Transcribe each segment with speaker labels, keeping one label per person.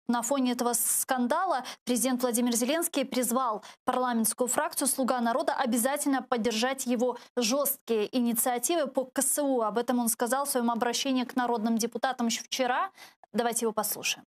Speaker 1: на фоне этого скандала президент Владимир Зеленский призвал парламентскую фракцию «Слуга народа» обязательно поддержать его жесткие инициативы по КСУ. Об этом он сказал в своем обращении к народным депутатам еще вчера. Давайте его послушаем.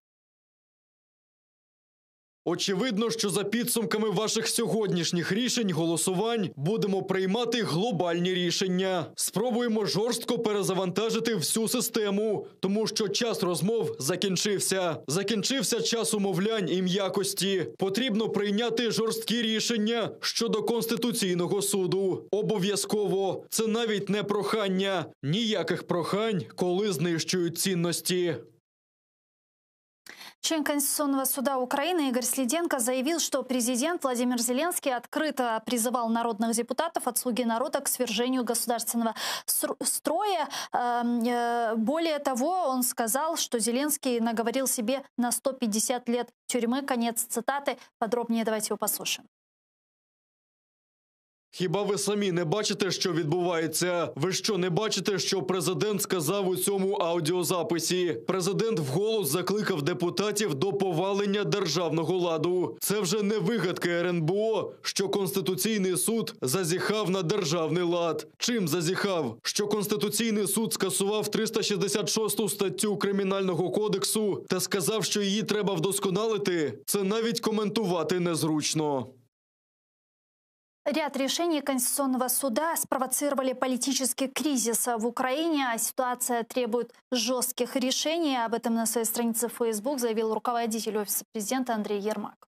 Speaker 2: Очевидно, що за підсумками ваших сьогоднішніх рішень, голосувань, будемо приймати глобальні рішення. Спробуємо жорстко перезавантажити всю систему, тому що час розмов закінчився. Закінчився час умовлянь і м'якості. Потрібно прийняти жорсткі рішення щодо Конституційного суду. Обов'язково. Це навіть не прохання. Ніяких прохань, коли знищують цінності.
Speaker 1: Член Конституционного суда Украины Игорь Слиденко заявил, что президент Владимир Зеленский открыто призывал народных депутатов от «Слуги народа» к свержению государственного строя. Более того, он сказал, что Зеленский наговорил себе на 150 лет тюрьмы. Конец цитаты. Подробнее давайте его послушаем.
Speaker 2: Хіба ви самі не бачите, що відбувається? Ви що, не бачите, що президент сказав у цьому аудіозаписі? Президент вголос закликав депутатів до повалення державного ладу. Це вже не вигадки РНБО, що Конституційний суд зазіхав на державний лад. Чим зазіхав? Що Конституційний суд скасував 366 статтю Кримінального кодексу та сказав, що її треба вдосконалити? Це навіть коментувати незручно.
Speaker 1: Ряд решений Конституционного суда спровоцировали политический кризис в Украине, а ситуация требует жестких решений. Об этом на своей странице в Facebook заявил руководитель Офиса президента Андрей Ермак.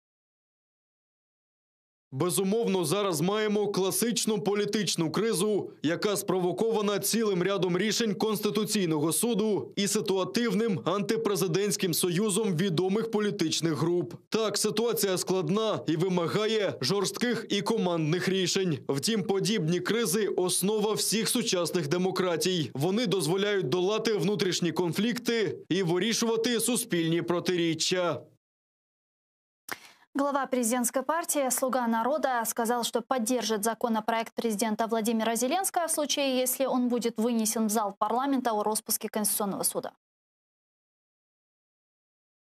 Speaker 2: Безумовно, зараз маємо класичну політичну кризу, яка спровокована цілим рядом рішень Конституційного суду і ситуативним антипрезидентським союзом відомих політичних груп. Так, ситуація складна і вимагає жорстких і командних рішень. Втім, подібні кризи – основа всіх сучасних демократій. Вони дозволяють долати внутрішні конфлікти і вирішувати суспільні протиріччя.
Speaker 1: Глава президентской партии «Слуга народа» сказал, что поддержит законопроект президента Владимира Зеленского в случае, если он будет вынесен в зал парламента о распуске Конституционного суда.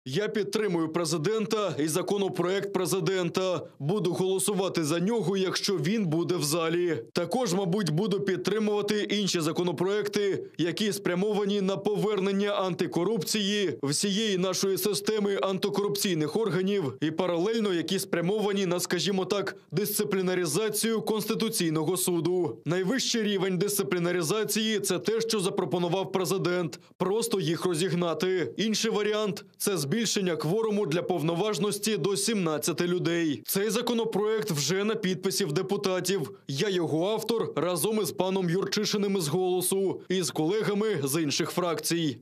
Speaker 2: Я підтримую президента і законопроект президента. Буду голосувати за нього, якщо він буде в залі. Також, мабуть, буду підтримувати інші законопроекти, які спрямовані на повернення антикорупції, всієї нашої системи антикорупційних органів і паралельно, які спрямовані на, скажімо так, дисциплінаризацію Конституційного суду. Найвищий рівень дисциплінаризації – це те, що запропонував президент. Просто їх розігнати. Інший варіант – це збільшення кворуму для повноважності до 17 людей. Цей законопроект вже на підписі в депутатів. Я його автор разом із паном Юрчишиним із «Голосу» і з колегами з інших фракцій.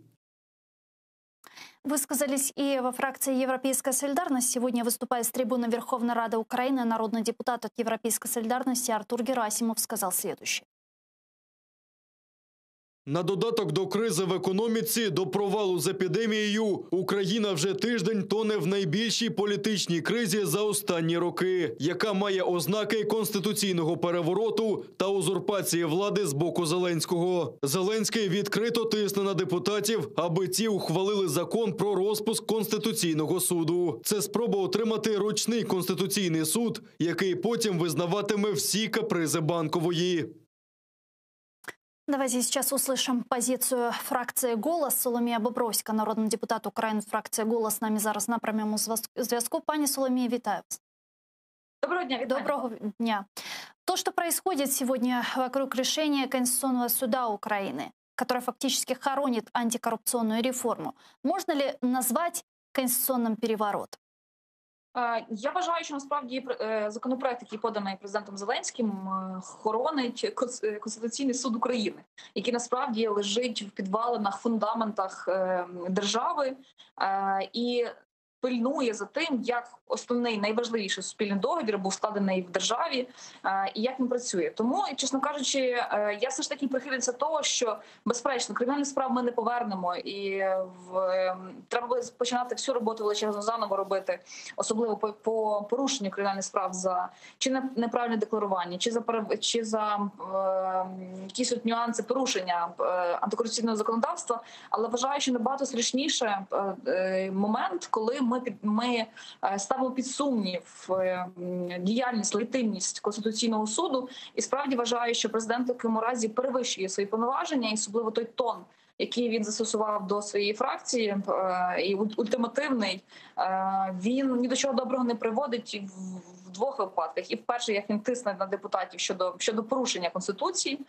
Speaker 1: Высказались и во фракции «Европейская солидарность». Сегодня выступая с трибуны Верховной Рады Украины, народный депутат от «Европейской солидарности» Артур Герасимов сказал следующее.
Speaker 2: На додаток до кризи в економіці, до провалу з епідемією, Україна вже тиждень тоне в найбільшій політичній кризі за останні роки, яка має ознаки конституційного перевороту та узурпації влади з боку Зеленського. Зеленський відкрито тисне на депутатів, аби ті ухвалили закон про розпуск Конституційного суду. Це спроба отримати ручний Конституційний суд, який потім визнаватиме всі капризи Банкової.
Speaker 1: Давайте сейчас услышим позицию фракции «Голос». Соломія Бобровська, народний депутат України, фракція «Голос», з нами зараз на прямому зв'язку. Пані Соломія, вітаю вас.
Speaker 3: Доброго дня, витаю.
Speaker 1: Доброго дня. То, что происходит сегодня вокруг решения Конституционного суда Украины, которое фактически хоронит антикоррупционную реформу, можно ли назвать конституционным переворотом?
Speaker 3: Я вважаю, що насправді законопроект, який поданий президентом Зеленським, хоронить Конституційний суд України, який насправді лежить в підвалинах, фундаментах держави і пильнує за тим, як основний, найважливіший суспільний договір був складений в державі і як він працює. Тому, чесно кажучи, я все ж таки прихильниця того, що, безперечно, кримінальні справи ми не повернемо і треба починати всю роботу величезно заново робити, особливо по порушенню кримінальних справ за чи неправильне декларування, чи за якісь от нюанси порушення антикорупційного законодавства. Але вважаю, що набагато страшніше момент, коли ми ми ставимо під сумнів діяльність, легітимність Конституційного суду. І справді вважаю, що президент в такому разі перевищує свої повноваження, і особливо той тон, який він застосував до своєї фракції, і ультимативний, він ні до чого доброго не приводить в двох випадках. І вперше, як він тисне на депутатів щодо порушення Конституції,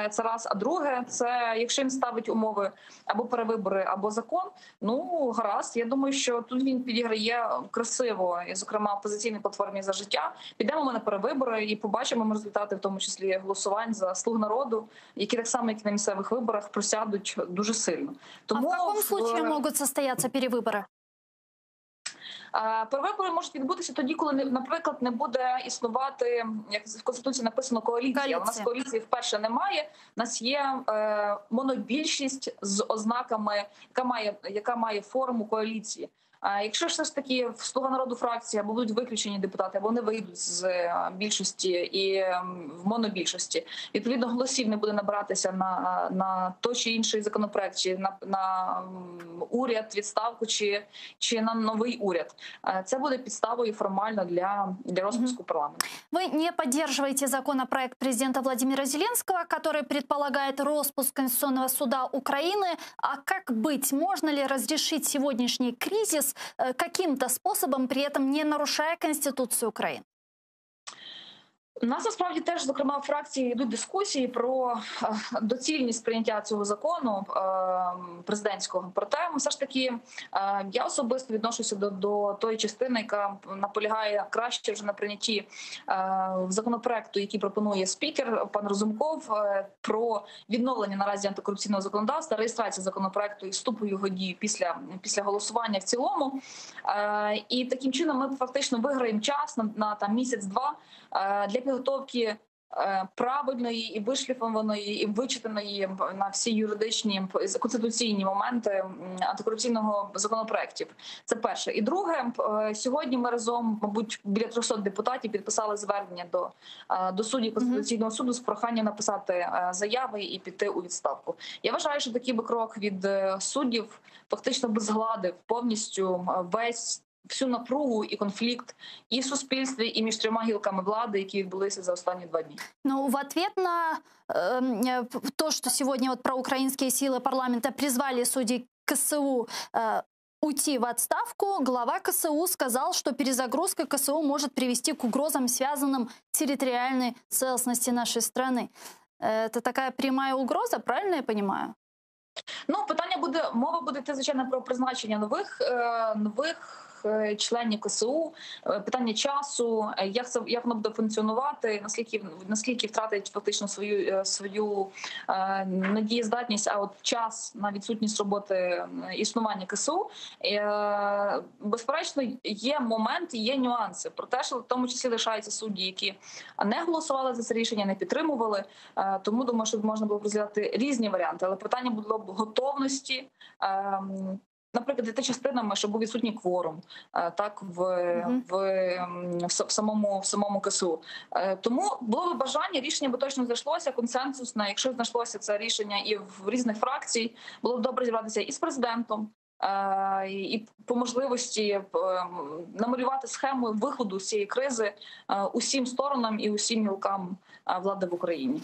Speaker 3: це раз. А друге, це якщо він ставить умови або перевибори, або закон, ну гаразд. Я думаю, що тут він підіграє красиво, і, зокрема, опозиційній платформі «За життя». Підемо ми на перевибори і побачимо результати, в тому числі голосувань за «Слуг народу», які так само, як і на місцевих виборах, просядуть дуже сильно.
Speaker 1: Тому, а в якому случае можуть состояться перевибори?
Speaker 3: Перевибори можуть відбутися тоді, коли, наприклад, не буде існувати, як в Конституції написано, коаліція. У нас коаліції вперше немає. У нас є монобільшість з ознаками, яка має форму коаліції. Якщо все ж таки в «Слуга народу» фракції або будуть виключені депутати, або не вийдуть з більшості і в монобільшості, відповідно голосів не буде набиратися на той чи інший законопроект, чи на уряд, відставку, чи на новий уряд. Це буде підставою формально для розпуску парламенту.
Speaker 1: Вы не поддерживаете законопроект президента Владимира Зеленского, который предполагает распуск Конституционного суда Украины. А как быть? Можно ли разрешить сегодняшний кризис каким-то способом, при этом не нарушая Конституцию Украины?
Speaker 3: У нас насправді теж, зокрема, в фракції йдуть дискусії про доцільність прийняття цього закону президентського. Проте, все ж таки, я особисто відношуся до тої частини, яка наполягає краще вже на прийнятті законопроекту, який пропонує спікер пан Разумков, про відновлення наразі антикорупційного законодавства, реєстрацію законопроекту і вступу його дії після голосування в цілому. І таким чином ми фактично виграємо час на місяць-два для підготовки правильної і вишліфованої, і вичитаної на всі юридичні конституційні моменти антикорупційного законопроектів. Це перше. І друге, сьогодні ми разом, мабуть, біля 300 депутатів підписали звернення до суддів Конституційного суду з проханням написати заяви і піти у відставку. Я вважаю, що такий би крок від суддів фактично би згладив повністю всю напругу і конфлікт і в суспільстві, і між трьома гілками влади, які відбулися за останні 2 дні.
Speaker 1: Ну, в ответ на то, что сегодня вот проукраинские силы парламента призвали судей КСУ уйти в отставку, глава КСУ сказал, что перезагрузка КСУ может привести к угрозам, связанным с территориальной целостности нашей страны. Это такая прямая угроза, правильно я понимаю?
Speaker 3: Ну, мова буде йти, звичайно, про призначення нових членів КСУ, питання часу, як воно буде функціонувати, наскільки втратить фактично свою надієздатність, а от час на відсутність роботи існування КСУ. Безперечно, є моменти, є нюанси. Проте, що в тому числі лишаються судді, які не голосували за це рішення, не підтримували. Тому, думаю, що можна було б розглядати різні варіанти. Але питання було б готовності, наприклад, за частинами, щоб був відсутній кворум, так в самому КСУ. Тому було б бажання, рішення би точно знайшлося, консенсусне. Якщо знайшлося це рішення і в різних фракцій, було б добре зібратися і з президентом, і по можливості намалювати схему виходу з цієї кризи усім сторонам і усім гілкам влади в Україні.